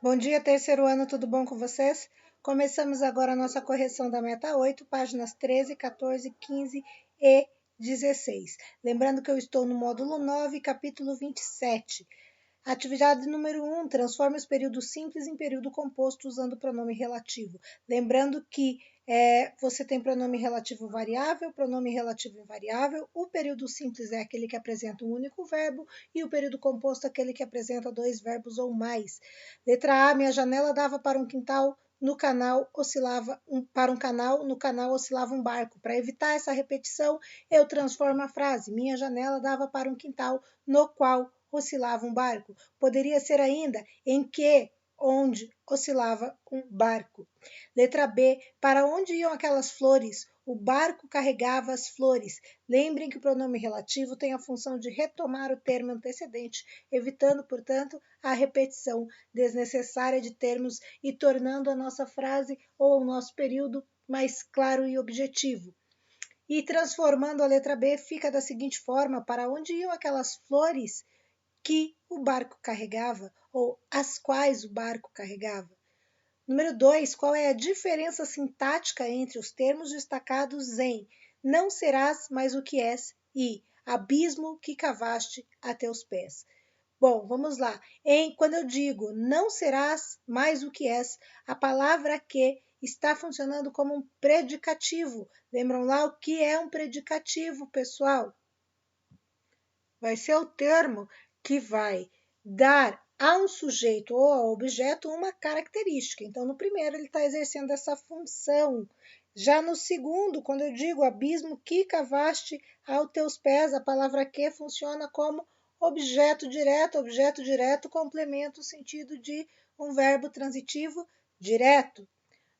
Bom dia, terceiro ano, tudo bom com vocês? Começamos agora a nossa correção da meta 8, páginas 13, 14, 15 e 16. Lembrando que eu estou no módulo 9, capítulo 27. Atividade número 1, transforme os períodos simples em período composto usando o pronome relativo. Lembrando que você tem pronome relativo variável, pronome relativo invariável. O período simples é aquele que apresenta um único verbo e o período composto é aquele que apresenta dois verbos ou mais. Letra A, minha janela dava para um quintal, no canal oscilava para um canal, no canal oscilava um barco. Para evitar essa repetição, eu transformo a frase: minha janela dava para um quintal, no qual oscilava um barco. Poderia ser ainda em que, onde oscilava um barco. Letra B, para onde iam aquelas flores? O barco carregava as flores. Lembrem que o pronome relativo tem a função de retomar o termo antecedente, evitando, portanto, a repetição desnecessária de termos e tornando a nossa frase ou o nosso período mais claro e objetivo. E transformando a letra B, fica da seguinte forma: para onde iam aquelas flores que o barco carregava, ou as quais o barco carregava? Número 2, qual é a diferença sintática entre os termos destacados em não serás mais o que és e abismo que cavaste a teus pés? Bom, vamos lá. Quando eu digo não serás mais o que és, a palavra que está funcionando como um predicativo. Lembram lá o que é um predicativo, pessoal? Vai ser o termo que vai dar a um sujeito ou ao objeto uma característica. Então, no primeiro, ele está exercendo essa função. Já no segundo, quando eu digo abismo que cavaste aos teus pés, a palavra que funciona como objeto direto complementa o sentido de um verbo transitivo direto.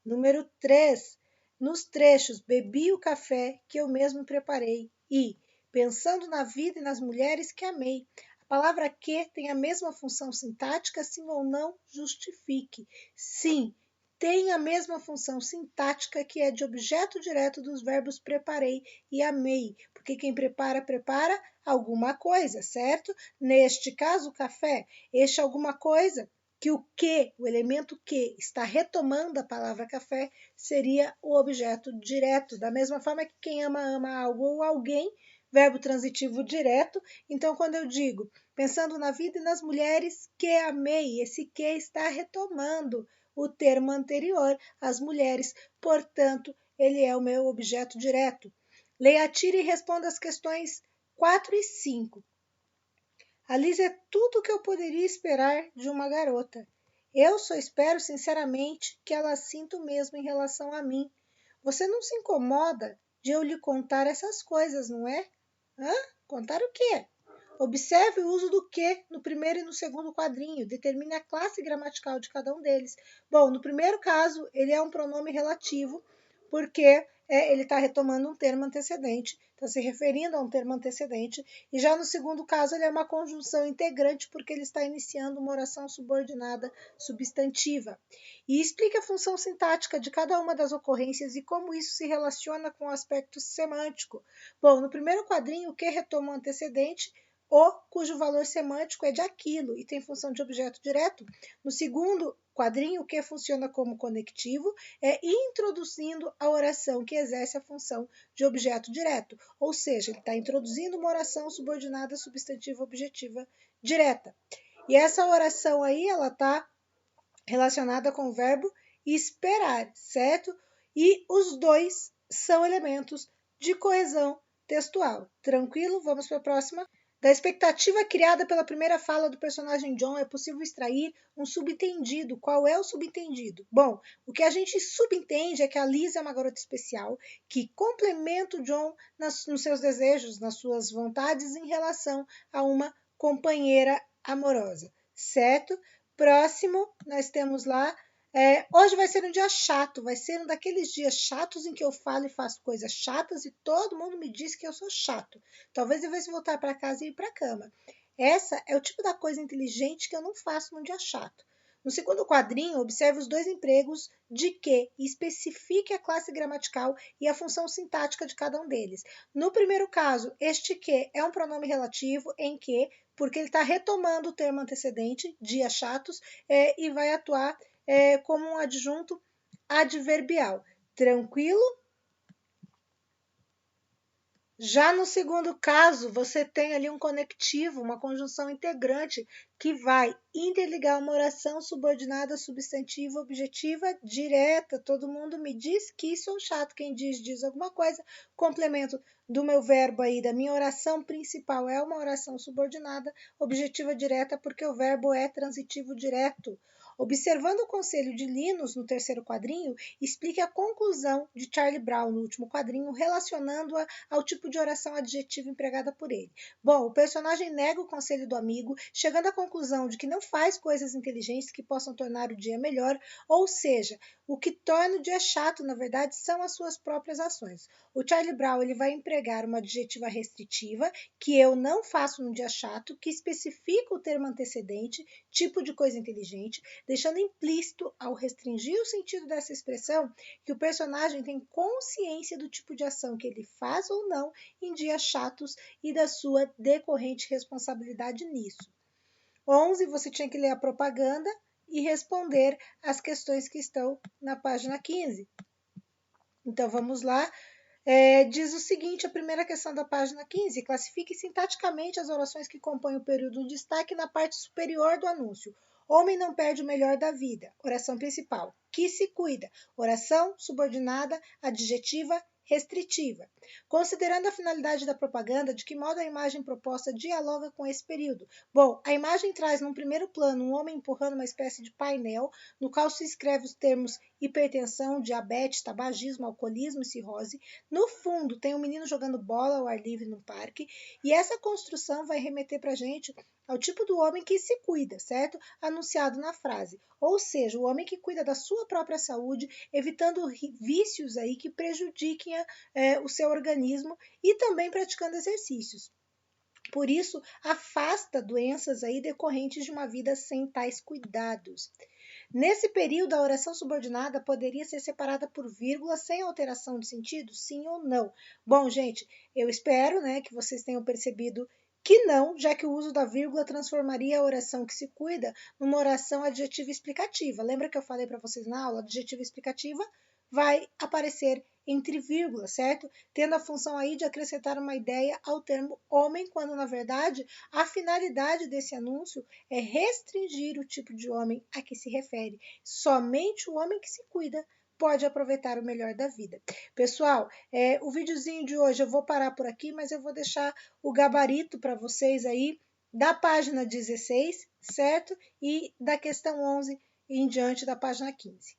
Número 3, nos trechos, bebi o café que eu mesmo preparei e pensando na vida e nas mulheres que amei. A palavra que tem a mesma função sintática, sim ou não, justifique. Sim, tem a mesma função sintática que é de objeto direto dos verbos preparei e amei, porque quem prepara, prepara alguma coisa, certo? Neste caso, o café, este alguma coisa que o elemento que está retomando a palavra café, seria o objeto direto. Da mesma forma que quem ama, ama algo ou alguém, verbo transitivo direto. Então, quando eu digo pensando na vida e nas mulheres que amei, esse que está retomando o termo anterior, as mulheres, portanto, ele é o meu objeto direto. Leia, tire e responda as questões 4 e 5. A Liz é tudo o que eu poderia esperar de uma garota. Eu só espero sinceramente que ela sinta o mesmo em relação a mim. Você não se incomoda de eu lhe contar essas coisas, não é? Hã? Contar o quê? Observe o uso do que no primeiro e no segundo quadrinho. Determine a classe gramatical de cada um deles. Bom, no primeiro caso, ele é um pronome relativo, porque ele está retomando um termo antecedente, está se referindo a um termo antecedente, e já no segundo caso ele é uma conjunção integrante, porque ele está iniciando uma oração subordinada substantiva. E explica a função sintática de cada uma das ocorrências e como isso se relaciona com o aspecto semântico. Bom, no primeiro quadrinho, o que retoma o antecedente, o cujo valor semântico é de aquilo e tem função de objeto direto. No segundo quadrinho, o que funciona como conectivo é introduzindo a oração que exerce a função de objeto direto, ou seja, ele está introduzindo uma oração subordinada substantiva objetiva direta. E essa oração aí, ela está relacionada com o verbo esperar, certo? E os dois são elementos de coesão textual. Tranquilo? Vamos para a próxima. Da expectativa criada pela primeira fala do personagem John, é possível extrair um subentendido. Qual é o subentendido? Bom, o que a gente subentende é que a Liz é uma garota especial que complementa o John nos seus desejos, nas suas vontades em relação a uma companheira amorosa, certo? Próximo, nós temos lá hoje vai ser um dia chato, vai ser um daqueles dias chatos em que eu falo e faço coisas chatas e todo mundo me diz que eu sou chato. Talvez devesse voltar para casa e ir para a cama. Essa é o tipo da coisa inteligente que eu não faço num dia chato. No segundo quadrinho, observe os dois empregos de que e especifique a classe gramatical e a função sintática de cada um deles. No primeiro caso, este que é um pronome relativo em que, porque ele está retomando o termo antecedente, dias chatos, e vai atuar como um adjunto adverbial. Tranquilo? Já no segundo caso, você tem ali um conectivo, uma conjunção integrante que vai interligar uma oração subordinada substantiva objetiva direta. Todo mundo me diz que sou chato. Quem diz alguma coisa. Complemento do meu verbo aí, da minha oração principal é uma oração subordinada objetiva direta porque o verbo é transitivo direto. Observando o conselho de Linus no terceiro quadrinho, explique a conclusão de Charlie Brown no último quadrinho, relacionando-a ao tipo de oração adjetiva empregada por ele. Bom, o personagem nega o conselho do amigo, chegando à conclusão de que não faz coisas inteligentes que possam tornar o dia melhor, ou seja, o que torna o dia chato, na verdade, são as suas próprias ações. O Charlie Brown ele vai empregar uma adjetiva restritiva, que eu não faço num dia chato, que especifica o termo antecedente, tipo de coisa inteligente, deixando implícito, ao restringir o sentido dessa expressão, que o personagem tem consciência do tipo de ação que ele faz ou não em dias chatos e da sua decorrente responsabilidade nisso. 11, você tinha que ler a propaganda e responder as questões que estão na página 15. Então, vamos lá. Diz o seguinte, a primeira questão da página 15, classifique sintaticamente as orações que compõem o período de destaque na parte superior do anúncio. Homem não perde o melhor da vida. Oração principal. Que se cuida. Oração subordinada, adjetiva, restritiva. Considerando a finalidade da propaganda, de que modo a imagem proposta dialoga com esse período? Bom, a imagem traz num primeiro plano um homem empurrando uma espécie de painel, no qual se escreve os termos hipertensão, diabetes, tabagismo, alcoolismo e cirrose. No fundo, tem um menino jogando bola ao ar livre no parque, e essa construção vai remeter para a gente ao tipo do homem que se cuida, certo? Anunciado na frase. Ou seja, o homem que cuida da sua própria saúde, evitando vícios aí que prejudiquem o seu organismo e também praticando exercícios. Por isso, afasta doenças aí decorrentes de uma vida sem tais cuidados. Nesse período, a oração subordinada poderia ser separada por vírgula sem alteração de sentido, sim ou não? Bom, gente, eu espero, que vocês tenham percebido que não, já que o uso da vírgula transformaria a oração que se cuida numa oração adjetiva explicativa. Lembra que eu falei para vocês na aula? Adjetiva explicativa vai aparecer entre vírgulas, certo? Tendo a função aí de acrescentar uma ideia ao termo homem, quando na verdade a finalidade desse anúncio é restringir o tipo de homem a que se refere. Somente o homem que se cuida pode aproveitar o melhor da vida. Pessoal, o videozinho de hoje eu vou parar por aqui, mas eu vou deixar o gabarito para vocês aí da página 16, certo? E da questão 11 em diante da página 15.